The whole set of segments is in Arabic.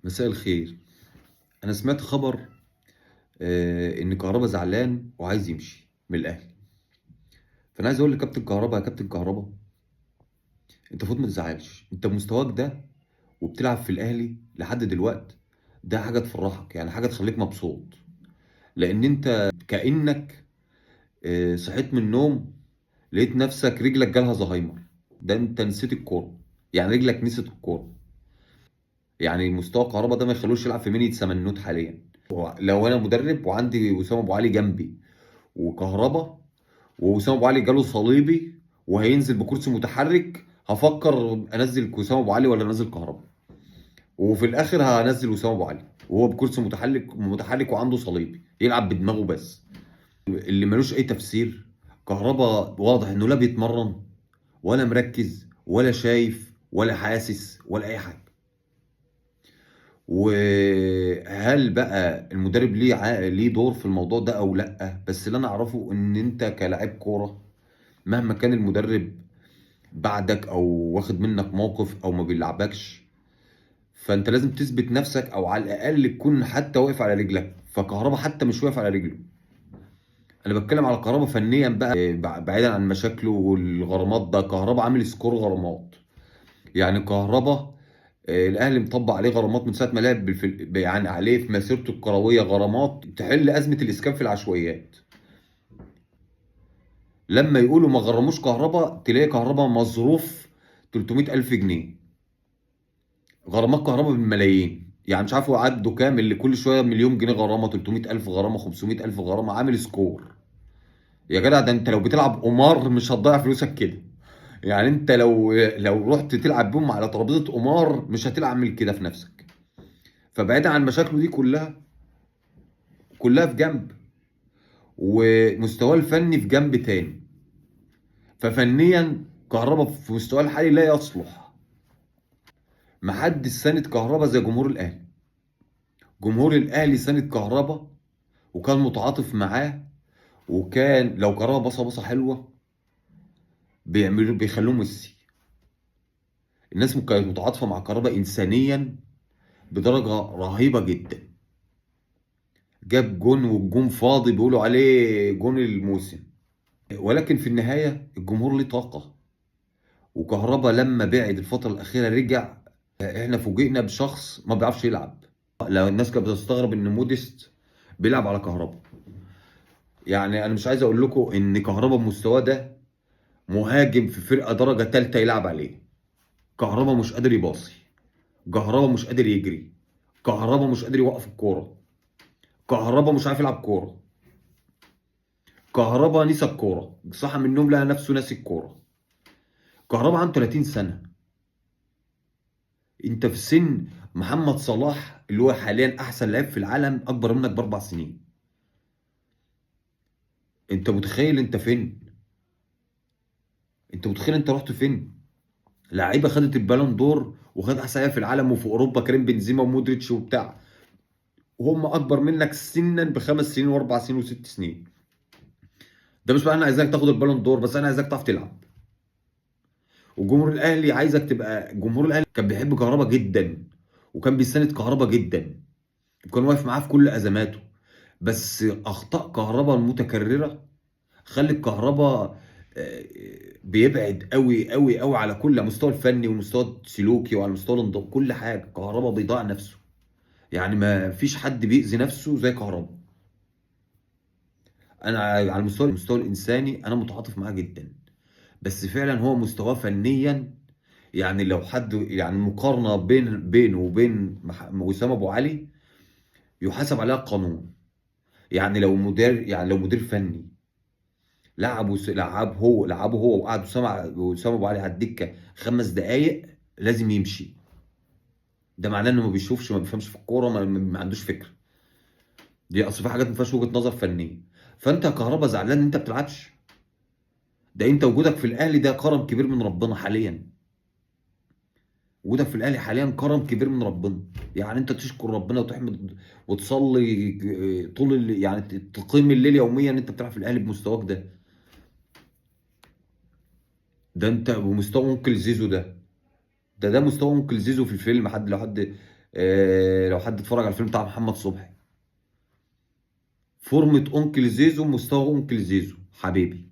مساء الخير. انا سمعت خبر ان كهربا زعلان وعايز يمشي من الاهلي. فانا عايز اقول لكابتن كهربا، يا كابتن كهربا، انت المفروض ما تزعلش. انت بمستواك ده وبتلعب في الاهلي لحد دلوقت، ده حاجه تفرحك، يعني حاجه تخليك مبسوط. لان انت كانك صحيت من النوم لقيت نفسك رجلك جالها زهايمر. ده انت نسيت الكوره، يعني رجلك نسيت الكوره. يعني مستوى كهربا ده ما يخلوش يلعب في مني سمنوت حاليا. لو انا مدرب وعندي وسام ابو علي جنبي وكهربا، ووسام ابو علي جاله صليبي وهينزل بكرسي متحرك، هفكر انزل وسام ابو علي ولا انزل كهربا. وفي الاخر هنزل وسام ابو علي وهو بكرسي متحرك وعنده صليبي يلعب بدماغه بس. اللي ملوش اي تفسير، كهربا واضح انه لا بيتمرن ولا مركز ولا شايف ولا حاسس ولا اي حاجه. وهل بقى المدرب ليه دور في الموضوع ده او لا؟ بس اللي انا اعرفه ان انت كلاعب كوره، مهما كان المدرب بعدك او واخد منك موقف او ما بيلعبكش، فانت لازم تثبت نفسك او على الاقل تكون حتى واقف على رجلك. فكهربا حتى مش واقف على رجله. انا بتكلم على كهربا فنيا بقى، بعيدا عن مشاكله والغرامات. ده كهربا عامل سكور غرامات. يعني كهربا الاهلي مطبق عليه غرامات من ساعه ما لعب يعني عليه في مسيرته الكرويه غرامات تحل ازمه الاسكان في العشوائيات. لما يقولوا ما غرموش كهربا، تلاقي كهربا مظروف 300,000 جنيه غرامات. كهربا بالملايين، يعني مش عارف هو عدوا كام، اللي كل شويه مليون جنيه غرامه، 300,000 غرامه، 500,000 غرامه، عامل سكور. يا جدع ده انت لو بتلعب قمار مش هتضيع فلوسك كده. يعني انت لو رحت تلعب بيهم على ترابيزه قمار مش هتعمل كده في نفسك. فبعيدا عن مشاكله دي كلها في جنب، ومستواه الفني في جنب تاني. ففنيا كهربا في مستواه الحالي لا يصلح. محدش ساند كهربا زي جمهور الاهلي. جمهور الاهلي ساند كهربا وكان متعاطف معاه. وكان لو كهربا بصه حلوه بيخلوه ميسي. الناس كانت متعاطفه مع كهربا انسانيا بدرجه رهيبه جدا. جاب جون والجون فاضي بيقولوا عليه جون الموسم. ولكن في النهايه الجمهور ليه طاقه. وكهربا لما بعد الفتره الاخيره رجع، احنا فوجئنا بشخص ما بيعرفش يلعب. لو الناس كانت بتستغرب ان موديست بيلعب على كهربا، يعني انا مش عايز اقول لكم ان كهربا بمستواه ده مهاجم في فرقه درجه ثالثه يلعب عليه. كهربا مش قادر يباصي، كهربا مش قادر يجري، كهربا مش قادر يوقف الكوره، كهربا مش عارف يلعب كوره. كهربا نسى الكوره، صحى من النوم لقى نفسه ناسي الكوره. كهربا عنده 30 سنه. انت في سن محمد صلاح اللي هو حاليا احسن لاعب في العالم، اكبر منك ب4 سنين. انت متخيل انت فين؟ انت متخيل انت رحت فين؟ لعيبه خدت البالون دور وخد احسن لاعب في العالم وفي اوروبا، كريم بنزيما ومودريتش وبتاع، وهم اكبر منك سنا ب5 سنين و4 سنين و6 سنين. ده مش بقى انا عايزك تاخد البالون دور، بس انا عايزك تعرف تلعب. وجمهور الاهلي عايزك تبقى. جمهور الاهلي كان بيحب كهربا جدا وكان بيساند كهربا جدا وكان واقف معاه في كل ازماته. بس اخطاء كهربا المتكرره خلت كهربا بيبعد قوي قوي قوي على كل مستوى الفني والمستوى السلوكي وعلى مستوى الانضباط. كل حاجه كهربا بيضيع نفسه. يعني ما فيش حد بيأذي نفسه زي كهربا. انا على المستوى الانساني انا متعاطف معاه جدا. بس فعلا هو مستواه فنيا، يعني لو حد، يعني مقارنه بينه وبين وسام ابو علي يحاسب عليها القانون. يعني لو مدير فني لعبه هو وقعد وسام ابو علي على الدكه 5 دقائق لازم يمشي. ده معناه انه ما بيشوفش، ما بيفهمش في الكوره، ما عندوش فكره. دي اصل في حاجات ما فيهاش وجهه نظر فنيه. فانت يا كهربا زعلان ان انت بتلعبش؟ ده انت وجودك في الاهلي ده كرم كبير من ربنا حاليا. وجودك في الاهلي حاليا كرم كبير من ربنا. يعني انت تشكر ربنا وتحمد وتصلي طول يعني تقيم الليل يوميا ان انت بتلعب في الاهلي بمستواك ده. ده انت بمستوى انكل زيزو ده. ده مستوى انكل زيزو في الفيلم. حد لو حد لو حد اتفرج على الفيلم بتاع محمد صبحي، فورمة أنكل زيزو، مستوى أنكل زيزو حبيبي،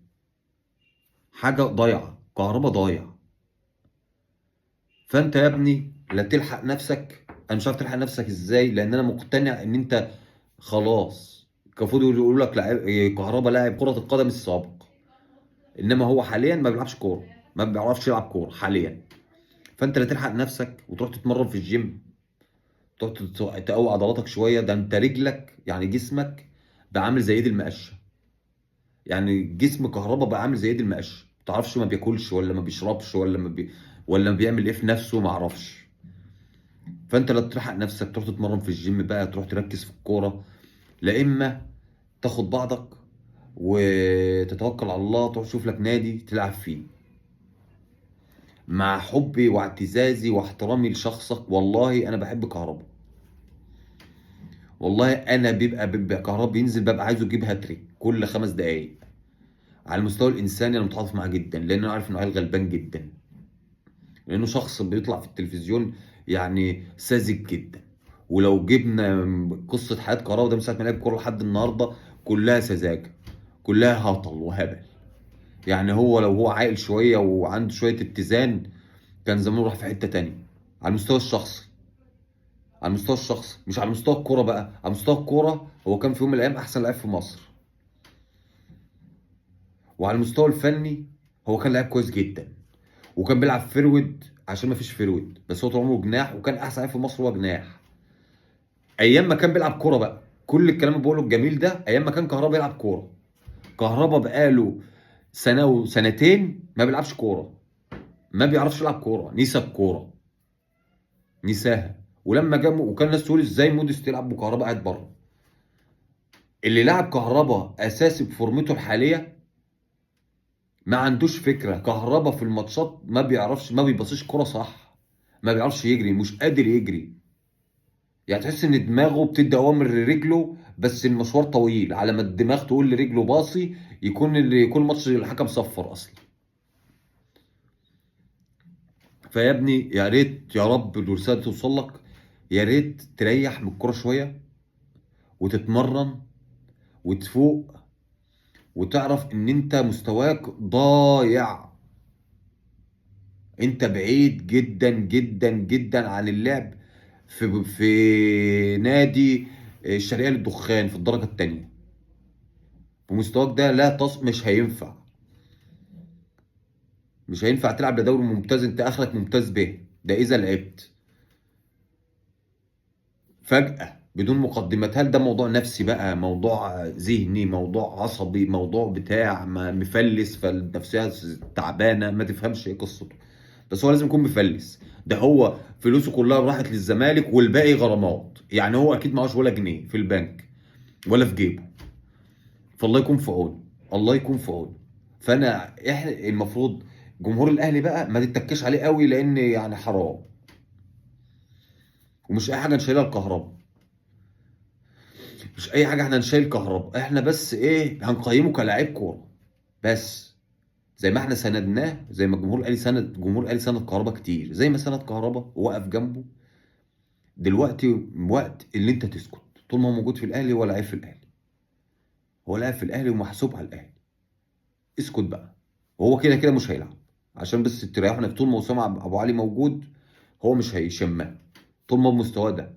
حاجة ضايعة، كهربا ضايع. فأنت يا ابني لا تلحق نفسك، أنا مش عارف تلحق نفسك إزاي، لأن أنا مقتنع إن أنت خلاص. المفروض يقولوا لك كهربا لاعب كرة القدم السابق، إنما هو حاليا ما بيلعبش كورة، ما بيعرفش يلعب كورة حاليا. فأنت لا تلحق نفسك وتروح تتمرن في الجيم، تروح تقوي عضلاتك شوية. ده أنت رجلك يعني جسمك بقى عامل زي إيد المقشة، يعني جسم كهربا بقى عامل زي ايد المقش، ما تعرفش ما بياكلش ولا ما بيشربش ولا ما بيعمل ايه في نفسه، ما اعرفش. فانت لا تلحق نفسك تروح تتمرن في الجيم بقى، تروح تركز في الكوره، لا اما تاخد بعضك وتتوكل على الله، تروح تشوف لك نادي تلعب فيه. مع حبي واعتزازي واحترامي لشخصك، والله انا بحب كهربا، والله انا بيبقى كهربا بينزل ببقى عايزه يجيب هاتريك كل 5 دقايق. على المستوى الانساني انا متعاطف معاه جدا، لان انا عارف انه عيل غلبان جدا، لانه شخص بيطلع في التلفزيون يعني ساذج جدا. ولو جبنا قصه حياه كهربا ده من ساعه ما لعب كوره لحد النهارده، كلها سذاجه، كلها هطل وهبل. يعني هو لو هو عاقل شويه وعنده شويه اتزان، كان زمانه راح في حته تانية. على المستوى الشخصي، على المستوى الشخصي، مش على مستوى الكوره بقى. على مستوى الكوره هو كان في يوم من الايام احسن لاعب في مصر، وعلى المستوى الفني هو كان لاعب كويس جدا، وكان بيلعب فيرود عشان ما فيش فيرود، بس هو طول عمره جناح، وكان احسن لاعب في مصر هو جناح. ايام ما كان بيلعب كوره بقى، كل الكلام اللي بقوله الجميل ده ايام ما كان كهربا بيلعب كوره. كهربا بقاله سنه وسنتين ما بيلعبش كوره، ما بيعرفش يلعب كوره، نسى الكوره، نساها. ولما جه وكان الناس تقول ازاي موديست يلعب وكهربا قاعد بره. اللي لعب كهربا اساسي بفورمته الحاليه ما عندوش فكره. كهربا في الماتشات ما بيعرفش، ما بيبصيش كوره صح، ما بيعرفش يجري، مش قادر يجري. يعني تحس ان دماغه بتدي اوامر لرجله، بس المشوار طويل على ما الدماغ تقول لرجله باصي، يكون ماتش الحكم صفر اصلا. فيا ابني يا ريت يا رب الرساله توصل لك، يا ريت تريح من الكوره شويه وتتمرن وتفوق، وتعرف ان انت مستواك ضايع. انت بعيد جدا جدا جدا عن اللعب في نادي الشرقية للدخان في الدرجة التانية. ومستواك ده لا مش هينفع، مش هينفع تلعب لدوري ممتاز. انت اخرك ممتاز به ده اذا لعبت فجأة بدون مقدمات. هل ده موضوع نفسي بقى، موضوع ذهني، موضوع عصبي، موضوع بتاع مفلس فالنفسية تعبانة، ما تفهمش ايه قصته. بس هو لازم يكون مفلس. ده هو فلوسه كلها راحت للزمالك والباقي غرامات، يعني هو اكيد معهوش ولا جنيه في البنك ولا في جيبه. فالله يكون في عونه، الله يكون في عونه. احنا المفروض جمهور الاهلي بقى ما تتكش عليه قوي، لان يعني حرام، ومش اي حاجه نشيلها الكهرباء، مش اي حاجه احنا نشيل كهرباء. احنا بس ايه هنقيمه كلاعب كوره بس، زي ما احنا سندناه، زي ما الجمهور الاهلي سند، جمهور الاهلي سند كهرباء كتير، زي ما سند كهرباء ووقف جنبه. دلوقتي وقت اللي انت تسكت. طول ما هو موجود في الاهلي هو لعيب في الاهلي، هو لاعب في الاهلي ومحسوب على الاهلي. اسكت بقى. وهو كده كده مش هيلعب، عشان بس تريحنا. طول ما اسامه ابو علي موجود هو مش هيشمها، طول ما بمستواه ده.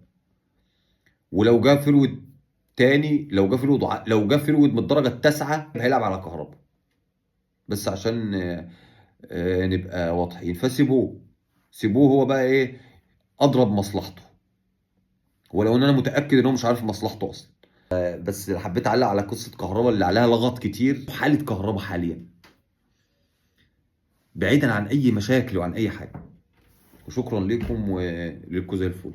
ولو جه فرود تاني، لو جه فرود من الدرجه التاسعه هيلعب على كهرباء. بس عشان نبقى واضحين. فسيبوه، سيبوه هو بقى ايه اضرب مصلحته، ولو ان انا متاكد ان هو مش عارف مصلحته اصلا. بس حبيت اعلق على قصه كهرباء اللي عليها لغط كتير. حاله كهرباء حاليا بعيدا عن اي مشاكل وعن اي حاجه. وشكرا لكم وللكم زي الفل.